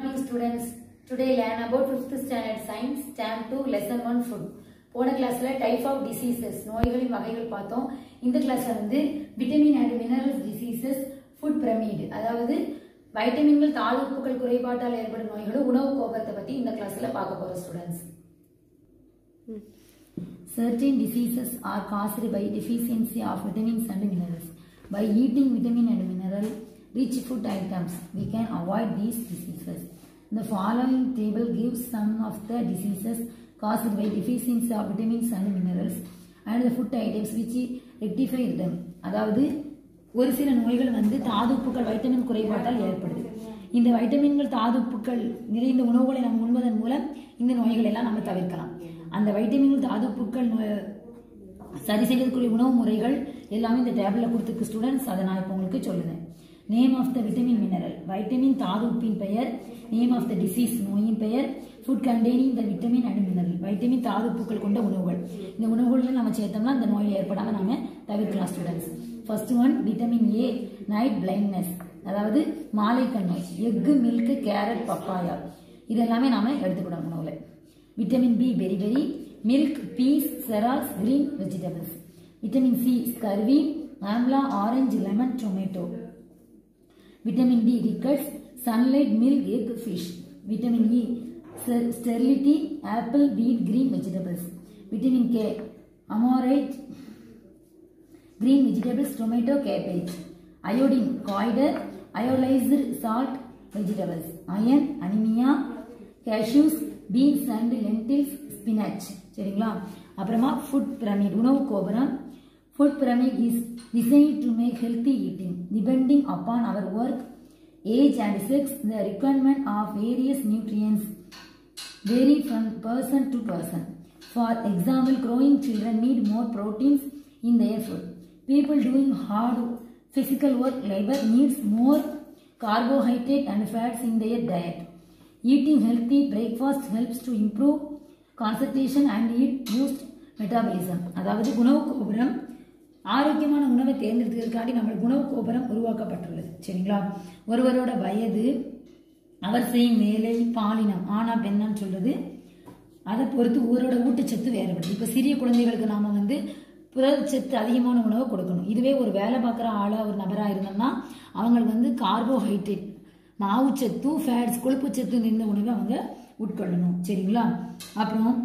Morning students, today learn about 5th standard science term 2 lesson 1 food. போன கிளாஸ்ல type of diseases நோய்களின் வகைகள் பார்த்தோம். இந்த கிளாஸ்ல வந்து vitamin and minerals diseases, food pyramid, அதாவது வைட்டமின்கள் தாதுப்புகள் குறைபாட்டால் ஏற்படும் நோய்களும் உணவு கோபத்தை பத்தி இந்த கிளாஸ்ல பார்க்க போறோம் students. Certain diseases are caused by deficiency of vitamins and minerals. By eating vitamin and mineral rich food items, we can avoid these diseases. The following table gives some of the diseases caused by deficiency of vitamins and minerals and the food items which rectify them. அதாவது ஒரு சில நோய்கள் வந்து தாதுப்புகள் vitamin குறைபாட்டால் ஏற்படுது. இந்த வைட்டமின்கள் தாதுப்புகள் நிறைந்த உணவுகளை நம்ம உண்பதன் மூலம் இந்த நோய்கள் எல்லாம் நம்ம தவிர்க்கலாம். அந்த வைட்டமின்கள் தாதுப்புகள் சரி செய்யக்கூடிய உணவு முறைகள் எல்லாமே இந்த டேபிள்ல கொடுத்துருக்கு ஸ்டூடெண்ட்ஸ். அதை நான் இப்போ உங்களுக்கு சொல்லுவேன். Name of the vitamin mineral, vitamin தாதுப்பின் பெயர். நேம் ஆஃப் த டிசீஸ், நோயின் பெயர். Food containing the vitamin and mineral, vitamin தாதுப்புகள் கொண்ட உணவுகள். இந்த உணவுகள் நம்ம சேர்த்தோம்னா இந்த நோய் ஏற்படாம நாம தவிர்க்கலாம் students. First one vitamin A, night blindness, அதாவது மாலை கண் நோய். எக்கு, மில்க், கேரட், பப்பாயா இதெல்லாமே நாம எடுத்துக்கணும் உணவுல. Vitamin B, beriberi, milk, peas, cereals, green vegetables. Vitamin C, scurvy, amla, orange, lemon, tomato. Vitamin D, rickets, sunlight, milk, egg, fish. Vitamin E, sterility, apple, wheat, green vegetables. Vitamin K, amaranth, green vegetables, tomato, cabbage. Iodine, coider, iodized salt, vegetables. Iron, anemia, cashews, beans and lentils, spinach. சரிங்களா? அப்புறமா food pyramid, உணவு கோபுரம். Food pyramid is designed to make healthy eating. Depending upon our work, age and sex, the requirement of various nutrients vary from person to person. For example, growing children need more proteins in their food. People doing hard physical work labor needs more carbohydrate and fats in their diet. Eating healthy breakfast helps to improve concentration and boost metabolism. அதாவது உணவு கோபுரம் ஆரோக்கியமான உணவை தேர்ந்தெடுக்கிறதுக்காண்டி நம்ம உணவு கோபுரம் உருவாக்கப்பட்டுள்ளது. சரிங்களா? ஒருவரோட வயது, அவர் செய்யும் வேலை, பாலினம், ஆனா பெண்ணான்னு சொல்றது, அதை பொறுத்து ஒவ்வொருவரோட ஊட்டச்சத்து வேறுபடுது. இப்ப சிறிய குழந்தைகளுக்கு நாம வந்து புரதச்சத்து அதிகமான உணவை கொடுக்கணும். இதுவே ஒரு வேலை பார்க்குற ஆளா ஒரு நபரா இருந்தோம்னா அவங்களுக்கு வந்து கார்போஹைட்ரேட், மாவுச்சத்து, ஃபேட்ஸ், கொழுப்புச்சத்து நிறைந்த உணவை அவங்க உட்கொள்ளணும். சரிங்களா? அப்புறம்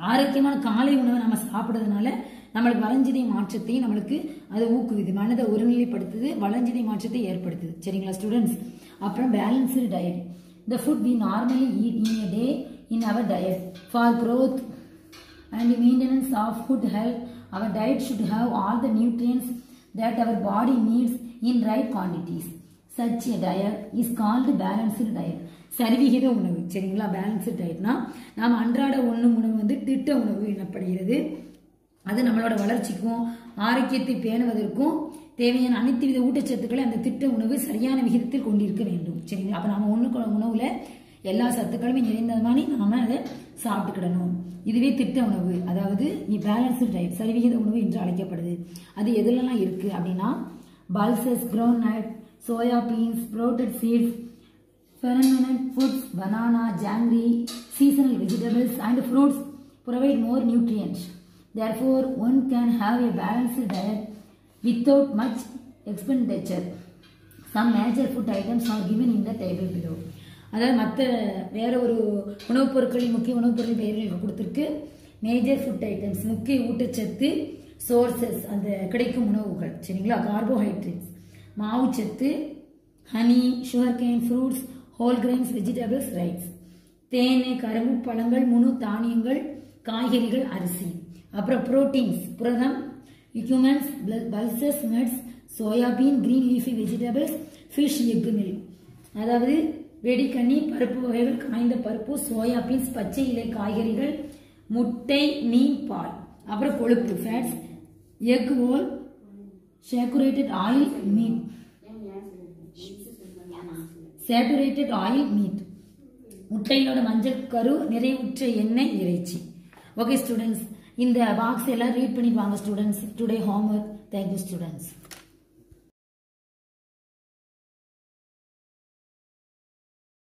ஆரோக்கியமான காலை உணவை நம்ம சாப்பிட்றதுனால நம்மளுக்கு வளர்ஞ்சிதை மாற்றத்தையும் நம்மளுக்கு அது ஊக்குவிது, மனதை ஒருநிலைப்படுத்துது, வளர்ஞ்சிதை மாற்றத்தை ஏற்படுத்துது. சரிங்களா ஸ்டூடெண்ட்ஸ்? அப்புறம் balanced diet. The food we normally eat in a day in our diet for growth and maintenance of good health. Our diet should have all the nutrients that our body needs in right quantities. Such a diet is called balanced diet. சரிவிகித உணவு. சரிங்களா? Balanced டயட்னா நாம் அன்றாட உண்ணும் உணவு வந்து திட்ட உணவு எனப்படுகிறது. அது நம்மளோட வளர்ச்சிக்கும் ஆரோக்கியத்தை பேணுவதற்கும் தேவையான அனைத்து வித ஊட்டச்சத்துக்களை அந்த திட்ட உணவு சரியான விகிதத்தில் கொண்டிருக்க வேண்டும். சரிங்களா? அப்ப நாம உணவுல எல்லா சத்துக்களுமே நிறைந்த மாதிரி நாம அதை சாப்பிட்டுக்கிடணும். இதுவே திட்ட உணவு, அதாவது பேலன்ஸ்டு டயட், சரிவிகித உணவு என்று அழைக்கப்படுது. அது எதுலலாம் இருக்கு அப்படின்னா pulses, groundnut, soya beans, sprouted seeds, fermented foods, banana, jaggery, seasonal vegetables and fruits provide more nutrients. Therefore, one can have a balanced diet without much expenditure. Some major food items are given in the table below. அதாவது மற்ற வேற ஒரு உணவுப் பொருட்களின் முக்கிய உணவுப் பொருட்களின் பெயர்கள் கொடுத்திருக்கு. மேஜர் ஃபுட் ஐட்டம்ஸ், முக்கிய ஊட்டச்சத்து, சோர்சஸ் அந்த கிடைக்கும் உணவுகள். சரிங்களா? கார்போஹைட்ரேட்ஸ், மாவுச்சத்து, honey, sugarcane, fruits, whole grains, vegetables, rice. தேன், கரும்பு, பழங்கள், முழு தானியங்கள், காய்கறிகள், அரிசி. அப்புறம் புரோட்டீன்ஸ், புரதம், vitamins, pulses, nuts, soybean, green leafy vegetables, fish, egg, milk. அதாவது வெடிக்கனி, பருப்பு வகைகள், காய்ந்த பருப்பு, சோயாபீன்ஸ், பச்சை இலை காய்கறிகள், முட்டை, மீன், பால். அப்புறம் கொழுப்பு, fats, egg yolk, saturated oil, meat, saturated oil, meat. முட்டையினோட மஞ்சள் கரு, நிறைவுற்ற எண்ணெய், இறைச்சி. ஓகே ஸ்டூடெண்ட்ஸ், இந்த பாக்ஸ் எல்லாம் ரீட் பண்ணிட்டு வாங்க students. Today homework. Thank you students.